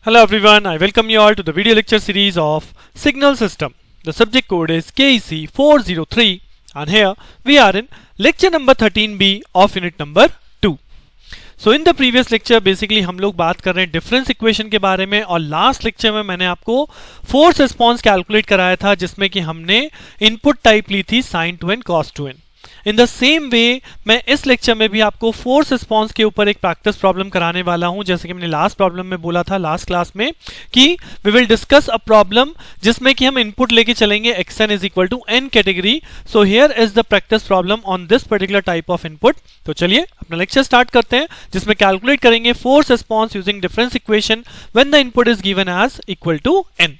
Hello everyone, I welcome you all to the video lecture series of Signal System. The subject code is KEC 403 and here we are in lecture number 13B of unit number 2. So in the previous lecture basically हम लोग बात कर रहे हैं difference equation के बारे में और लास्ट लेक्चर में मैंने आपको फोर्स रिस्पॉन्स कैलकुलेट कराया था जिसमें कि हमने इनपुट टाइप ली थी sin 2n cos 2n. In the same way मैं इस लेक्चर में भी आपको फोर्स रिस्पॉन्स के ऊपर एक प्रैक्टिस प्रॉब्लम कराने वाला हूं, जैसे कि मैंने लास्ट प्रॉब्लम में बोला था लास्ट क्लास में कि we will discuss a problem जिसमें कि हम इनपुट लेके चलेंगे xn is equal to n category. So here is the practice problem on this particular type of input. तो चलिए अपना लेक्चर स्टार्ट करते हैं जिसमें कैलकुलेट करेंगे force response using difference equation when the input is given as equal to n.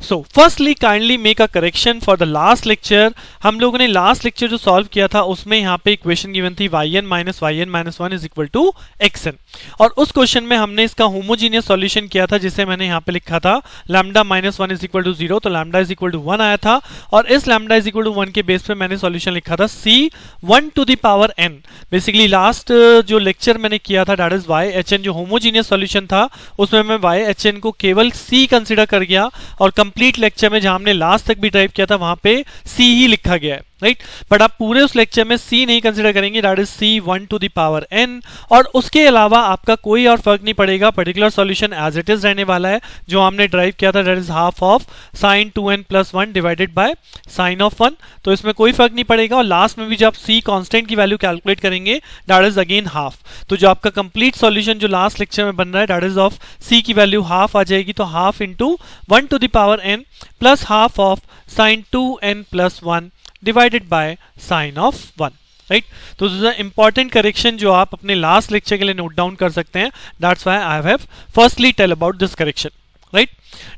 So firstly kindly make a correction for the last lecture. हम लोगों ने लास्ट लेक्चर जो सॉल्व किया था उसमें यहाँ पे इक्वेशन गिवन थी yn minus 1 is equal to xn और उस क्वेश्चन में हमने इसका होमोजीनियस सॉल्यूशन किया था जिसे मैंने यहाँ पे लिखा था lambda minus 1 is equal to 0. तो लैम्डा इज इक्वल टू 1 आया था और इस लैम्डा इज इक्वल टू 1 के बेस पे मैंने सॉल्यूशन लिखा था c 1 to the power n. Basically last जो लेक्चर मैंने किया था दैट इज yHn जो होमोजीनियस सॉल्यूशन था उसमें मैं yHn को केवल c कंसिडर कर गया और कंप्लीट लेक्चर में जहां हमने लास्ट तक भी ड्राइव किया था वहां पे c ही लिखा गया है, राइट. बट आप पूरे उस लेक्चर में c नहीं कंसिडर करेंगे, that is c 1 to the power n. और उसके अलावा आपका कोई और फर्क नहीं पड़ेगा, particular solution as it is रहने वाला है जो हमने ड्राइव किया था that is half of sin 2n plus 1 divided by sin of 1. तो इसमें कोई फर्क नहीं पड़ेगा और लास्ट में भी जब c कांस्टेंट की वैल्यू कैलकुलेट करेंगे दैट इज अगेन हाफ. तो जो आपका कंप्लीट सॉल्यूशन जो लास्ट लेक्चर में बन रहा है दैट इज ऑफ c की वैल्यू हाफ आ जाएगी. तो हाफ into 1 to the power n plus half of sin 2n plus 1 divided by sin of 1, right. तो दिस इज इंपॉर्टेंट करेक्शन जो आप अपने लास्ट लेक्चर के लिए नोट डाउन कर सकते हैं. That's why I have firstly tell about this correction, right.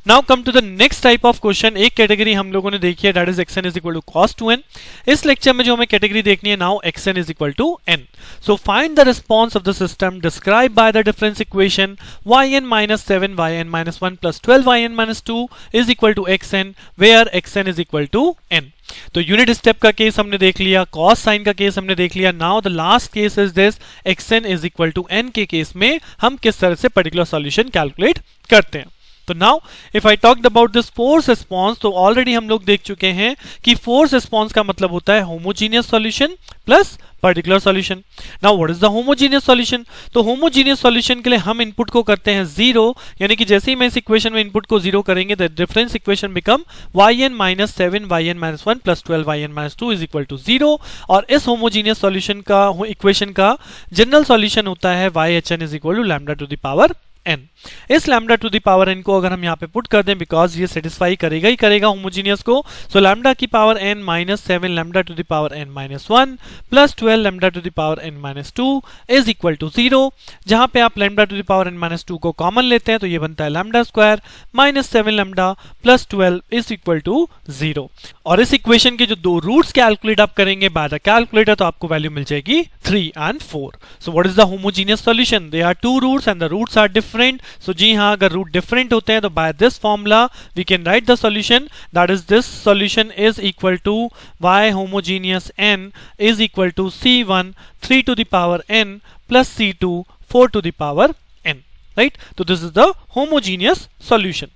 Now come to the next type of question. एक कैटेगरी हम लोगों ने देखी है that is xn is equal to cos 2n. इस लेक्चर में जो हमें कैटेगरी देखनी है now xn is equal to n. So find the response of the system describe by the difference equation yn minus 7 yn minus 1 plus 12 yn minus 2 is equal to xn where xn is equal to n. तो unit step का case हमने देख लिया, cos sine का case हमने देख लिया. Now the last case is this xn is equal to n के केस में हम किस तरह से पर्टिकुलर सॉल्यूशन कैलकुलेट करते हैं. तो now if I talked about this force response तो ऑलरेडी हम लोग देख चुके हैं कि फोर्स रिस्पॉन्स का मतलब होता है homogeneous solution plus particular solution. Now what is the homogeneous solution? तो होमोजीनियस सॉल्यूशन के लिए हम इनपुट को करते हैं 0, यानी कि जैसे ही मैं इस इक्वेशन में इनपुट को 0 करेंगे the difference equation become yn minus 7 yn minus 1 plus 12 yn minus 2 is equal to 0. और इस होमोजीनियस सॉल्यूशन का इक्वेशन का जनरल सॉल्यूशन होता है yHn is equal to lambda to the power n. इस lambda to the power n को अगर हम यहाँ पे पुट कर दें बिकॉज ये सेटिस्फाई करेगा ही करेगा होमोजीनियस को. सो लैम्डा की power n minus 7 lambda to the power n minus 1 plus 12 lambda to the power n minus 2 is equal to 0. जहां पे आप lambda to the power n minus 2 को कॉमन लेते हैं तो ये बनता है lambda square minus 7 lambda plus 12 is equal to 0. और इस इक्वेशन के जो दो रूट्स कैलकुलेट आप करेंगे बाय द कैलकुलेटर तो आपको वैल्यू मिल जाएगी 3 and 4. So what is the homogeneous solution? They are two roots and the roots are different. So जी हाँ, अगर रूट डिफरेंट होते हैं तो by this formula we can write the solution that is this solution is equal to y homogeneous n is equal to c1 3 to the power n plus c2 4 to the power n, right. तो this is the homogeneous solution.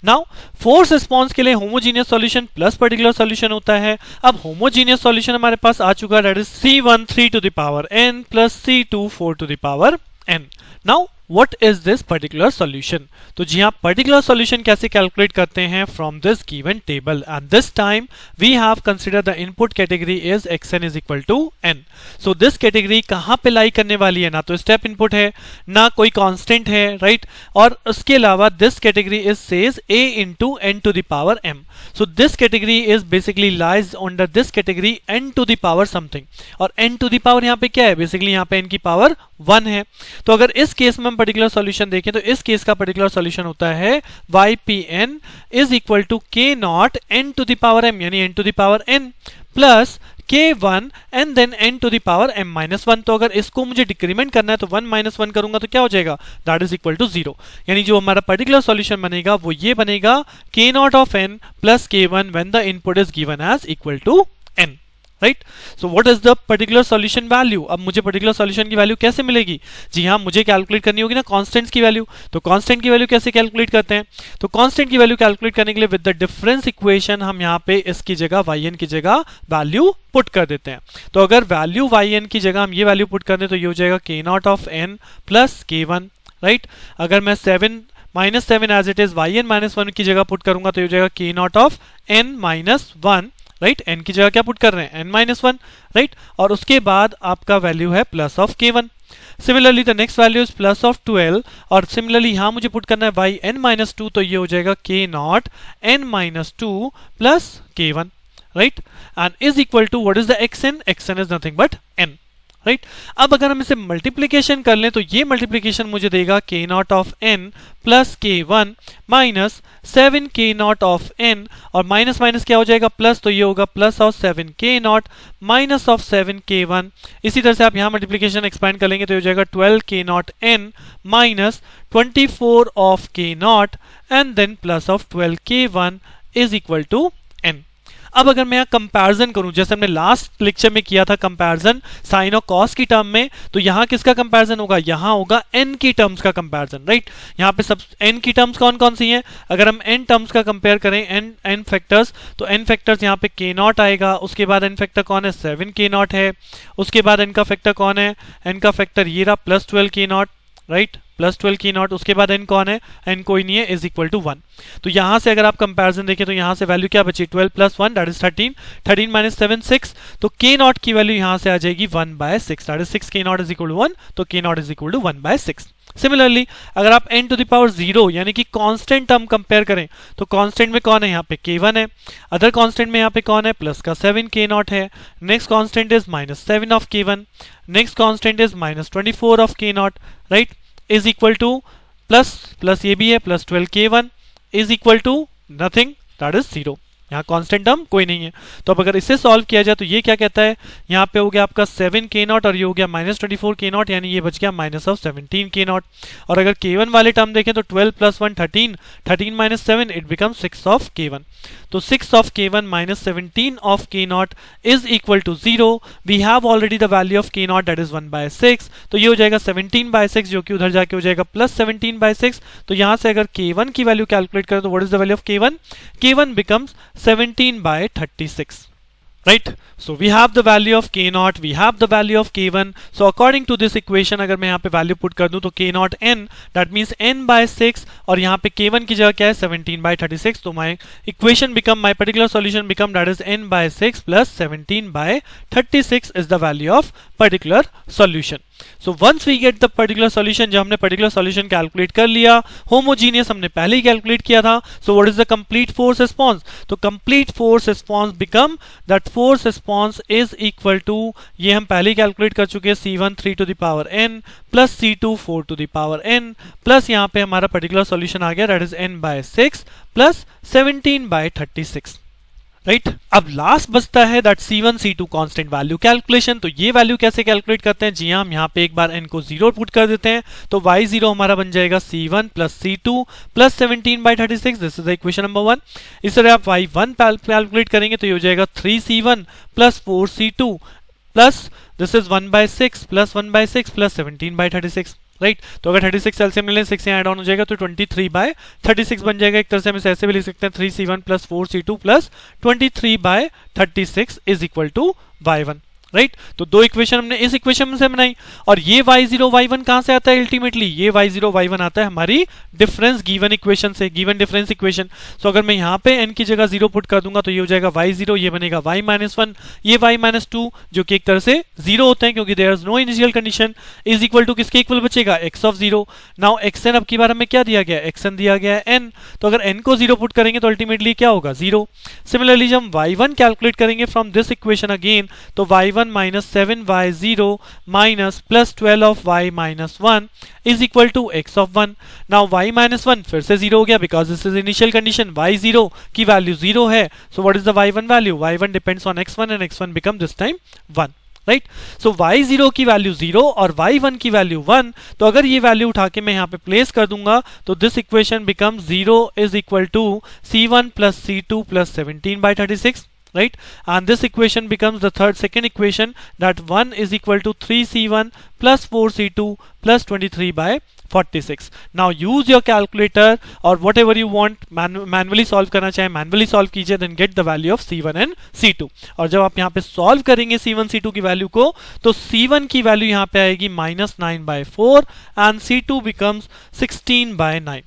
Now force response के लिए homogeneous solution plus particular solution होता है. अब homogeneous solution हमारे पास आ चुका है that is c1 3 to the power n plus c2 4 to the power n. Now what is this particular solution? तो जी हाँ, पर्टिकुलर सॉल्यूशन कैसे कैलकुलेट करते हैं from this given table and this time we have consider the input category is xn is equal to n. So this category कहाँ पे लाई करने वाली है? ना तो स्टेप इनपुट है ना कोई कांस्टेंट है, राइट. और उसके अलावा this category is says a into n to the power m. So this category is basically lies under this category n to the power something. और n टू द पावर यहाँ पे क्या है? Basically यहाँ पे n की power 1 है. तो अगर इस केस में हम पर्टिकुलर सॉल्यूशन देखें तो इस केस का पर्टिकुलर सॉल्यूशन होता है ypn is equal to k not n to the power m यानी n to the power n plus k1 and then n to the power m minus 1. तो अगर इसको मुझे डिक्रीमेंट करना है तो 1 माइनस 1 करूंगा तो क्या हो जाएगा? That is equal to 0. यानी जो हमारा पर्टिकुलर सॉल्यूशन बनेगा वो ये बनेगा k not of n plus k1 when the input is given as equal to n, right. So what is the particular solution value? अब मुझे पर्टिकुलर सॉल्यूशन की वैल्यू कैसे मिलेगी? जी हाँ, मुझे कैलकुलेट करनी होगी ना कांस्टेंट्स की वैल्यू। तो कांस्टेंट की वैल्यू कैसे कैलकुलेट करते हैं? तो कांस्टेंट की वैल्यू कैलकुलेट करने के लिए विद द डिफरेंस इक्वेशन हम यहाँ पे इसकी जगह yn की जगह वैल्यू पुट कर देते हैं। तो अगर वैल्यू yn की जगह हम ये वैल्यू पुट कर दें तो ये हो जाएगा k not of n plus k1, right. अगर मैं 7 एज इट इज yn-1 की जगह पुट करूंगा तो ये हो जाएगा k not of n-1, right. n की जगह क्या पुट कर रहे हैं? n-1, right. और उसके बाद आपका वैल्यू है plus of k1। Similarly the next value is plus of 12, और सिमिलरली यहां मुझे पुट करना है yn-2, तो ये हो जाएगा k not n-2 plus k1, right. And is equal to what is the xn is nothing but n, right. अब अगर हम इसे मल्टीप्लीकेशन कर लें तो ये मल्टीप्लीकेशन मुझे देगा k not of n plus k1 minus 7 k not of n, और माइनस माइनस क्या हो जाएगा? प्लस, तो ये होगा plus of 7 k not minus of 7 k1। इसी तरह से आप यहाँ मल्टीप्लीकेशन एक्सपेंड कर लेंगे तो ये हो जाएगा 12 k not n minus 24 of k not and then plus of 12 k1 is equal to n। अब अगर मैं यहाँ कंपैरिजन करूं, जैसे हमने लास्ट लेक्चर में किया था कंपैरिजन साइन और कॉस की टर्म में, तो यहाँ किसका कंपैरिजन होगा? यहाँ होगा n की टर्म्स का कंपैरिजन, राइट। यहाँ पे सब n की टर्म्स कौन कौन सी हैं? अगर हम n टर्म्स का कंपेयर करें, n फैक्टर्स, तो n फैक्टर्स यहाँ पे k नॉट आएगा, उसके बाद n फैक्टर कौन है? 7 k नॉट है, उसके बाद n का फैक्टर कौन है? n का फैक्टर ये रहा plus 12 k not, right, plus 12 k not. उसके बाद n कौन है? n कोई नहीं है, इज इक्वल टू 1। तो यहां से अगर आप कंपैरिजन देखें तो यहां से वैल्यू क्या बची? 12 प्लस 1 दैट इज 13, 13 माइनस 7 6, तो k नॉट की वैल्यू यहां से आ जाएगी 1/6, that is 6 k not is equal to 1, तो k not is equal to 1/6। Similarly अगर आप n टू द पावर 0 यानी कि कांस्टेंट टर्म कंपेयर करें तो कांस्टेंट में कौन है? यहाँ पे k1 है, अदर कांस्टेंट में यहाँ पे कौन है? प्लस का 7 k नॉट है, next constant is minus 7 of k1, next constant is minus 24 of k not, right, is equal to plus ये भी है plus 12 k1 is equal to nothing, that is 0। यहाँ कांस्टेंट टर्म कोई नहीं है। तो अब अगर इसे सॉल्व किया जाए तो ये क्या कहता है? यहाँ पे हो गया आपका 7 k नॉट और ये हो गया माइनस 24 k नॉट, यानी ये बच गया माइनस ऑफ 17 k नॉट। और अगर k1 वाले टर्म देखें तो 12 plus 1 13, 13 minus 7 it become 6 of k1, तो 6 of k1 minus 17 of k not is equal to 0। We have already the value of k not that is 1/6, तो ये हो जाएगा 17/6 जो कि उधर जाके हो जाएगा प्लस 17/6। तो यहां से अगर k1 की वैल्यू कैलकुलेट करें तो what is the value of k1? k1 becomes 17/36, right? So we have the value of k naught, we have the value of k1. So according to this equation अगर मैं यहाँ पे value put कर दूं तो k naught n, that means n/6, और यहाँ पे k1 की जगह क्या है? 17/36, तो my equation become, my particular solution become that is n/6 plus 17/36 is the value of particular solution. So once we get the particular solution, जब हमने particular solution कैलकुलेट कर लिया, homogeneous हमने पहले ही कैलकुलेट किया था, so what is the complete force response? तो complete force response become that force response is equal to, ये हम पहले ही कैलकुलेट कर चुके हैं, c1 3 to the power n plus c2 4 to the power n plus यहाँ पे हमारा particular solution आ गया that is n/6 plus 17/36, right. अब लास्ट बचता है that c1 c2 constant value calculation. तो ये वैल्यू कैसे कैलकुलेट करते हैं? जी हाँ, हम यहाँ पे एक बार n को 0 पुट कर देते हैं, तो y0 हमारा बन जाएगा c1 plus c2 plus 17/36, this is the equation number 1। इस तरह आप y1 कैलकुलेट करेंगे तो ये हो जाएगा 3c1 plus 4c2 plus this is 1/6 plus 1/6 plus 17/36, right. तो अगर 36 एलसीएम ले लें, 6 यहाँ ऐड ऑन हो जाएगा तो 23/36 बन जाएगा। एक तरह से हम इसे ऐसे भी लिख सकते हैं 3c1 plus 4c2 plus 23/36 is equal to y1, right. तो दो इक्वेशन हमने इस इक्वेशन से बनाई, और ये y0 y1 कहां से आता है? अल्टीमेटली ये y0 y1 आता है हमारी डिफरेंस गिवन इक्वेशन से, गिवन डिफरेंस इक्वेशन। सो अगर मैं यहाँ पे n की जगह 0 पुट कर दूंगा तो ये हो जाएगा y0, ये बनेगा y-1, ये y-2 जो कि एक तरह से 0 होते हैं क्योंकि there is no initial condition, is equal to किसके इक्वल बचेगा? x of 0। नाउ xn अब की बार हमें क्या दिया गया है? xn दिया गया है n, तो अगर n को 0 पुट करेंगे तो अल्टीमेटली क्या होगा? 0। सिमिलरली जब हम y1 कैलकुलेट करेंगे फ्रॉम दिस इक्वेशन अगेन, तो y1 minus 7y0 minus plus 12 of y-1 is equal to x of 1। Now y-1 फिर से 0 हो गया because this is initial condition, y0 की वैल्यू 0 है। So what is the y1 value? y1 depends on x1 and x1 become this time 1, right. So y0 की value 0 और y1 की value 1, तो अगर ये वैल्यू उठा के मैं यहाँ पे प्लेस कर दूंगा तो this equation become 0 is equal to c1 plus c2 plus 17/36, right? And this equation becomes the second equation, that 1 is equal to 3c1 plus 4c2 plus 23 by 46. Now use your calculator or whatever you want, manually solve करना चाहे manually solve कीजिए, then get the value of c1 and c2. और जब आप यहाँ पे solve करेंगे c1 c2 की वैल्यू को, तो c1 की वैल्यू यहाँ पे आएगी -9/4 and c2 becomes 16/9.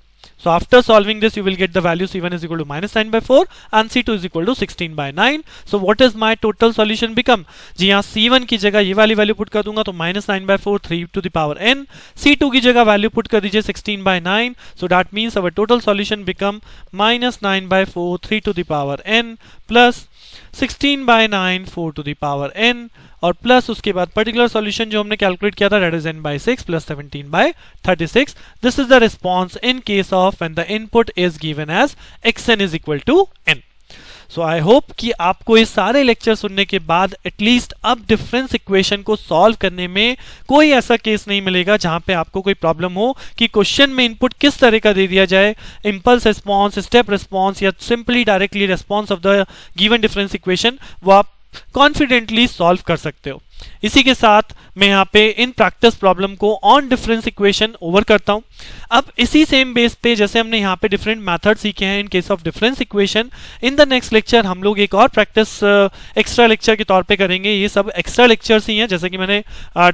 So after solving this, you will get the value c1 is equal to -9/4 and c2 is equal to 16/9. So what is my total solution become? जी यहाँ c1 की जगह ये वाली value put कर दूंगा तो -9/4 3 to the power n. c2 की जगह वैल्यू पुट कर दीजिए 16/9. So that means our total solution become -9/4 3 to the power n plus 16/9 4 to the power n और प्लस उसके बाद पर्टिकुलर सॉल्यूशन जो हमने कैलकुलेट किया था, that is n/6 plus 17/36. This is the response in case of when the input is given as xn is equal to n. So I hope कि आपको ये सारे लेक्चर सुनने के बाद एटलीस्ट अब डिफरेंस इक्वेशन को सॉल्व करने में कोई ऐसा केस नहीं मिलेगा जहां पे आपको कोई प्रॉब्लम हो कि क्वेश्चन में इनपुट किस तरह का दे दिया जाए, इंपल्स रिस्पॉन्स, स्टेप रिस्पॉन्स या simply directly response of the given difference equation, वो आप कॉन्फिडेंटली सॉल्व कर सकते हो. इसी के साथ मैं यहाँ पे इन प्रैक्टिस प्रॉब्लम को ऑन डिफरेंस इक्वेशन ओवर करता हूँ. अब इसी सेम बेस पे जैसे हमने यहाँ पे डिफरेंट मेथड सीखे हैं इन case of difference equation, in the next lecture हम लोग एक और प्रैक्टिस एक्स्ट्रा लेक्चर के तौर पे करेंगे. ये सब एक्स्ट्रा लेक्चर्स ही हैं, जैसे कि मैंने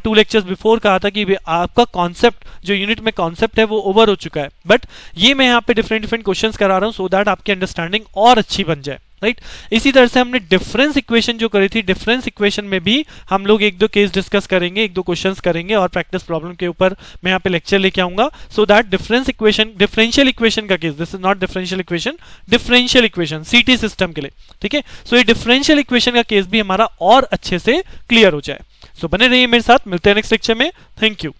2 लेक्चर्स बिफोर कहा था कि आपका कॉन्सेप्ट जो यूनिट में कॉन्सेप्ट है वो ओवर हो चुका है, बट ये मैं यहाँ पे डिफरेंट क्वेश्चंस करा रहा हूँ सो दैट आपकी अंडरस्टैंडिंग और अच्छी बन जाए, राइट? इसी तरह से हमने डिफरेंस इक्वेशन जो करी थी, डिफरेंस इक्वेशन में भी हम लोग 1-2 केस डिस्कस करेंगे, 1-2 क्वेश्चंस करेंगे और प्रैक्टिस प्रॉब्लम के ऊपर मैं यहाँ पे लेक्चर लेके आऊंगा सो दैट डिफरेंशियल इक्वेशन का case, this is not differential equation सीटी सिस्टम के लिए, ठीक है? सो ये डिफरेंशियल इक्वेशन का केस भी हमारा और अच्छे से क्लियर हो जाए. सो बने रहिए मेरे साथ, मिलते हैं नेक्स्ट लेक्चर में. Thank you.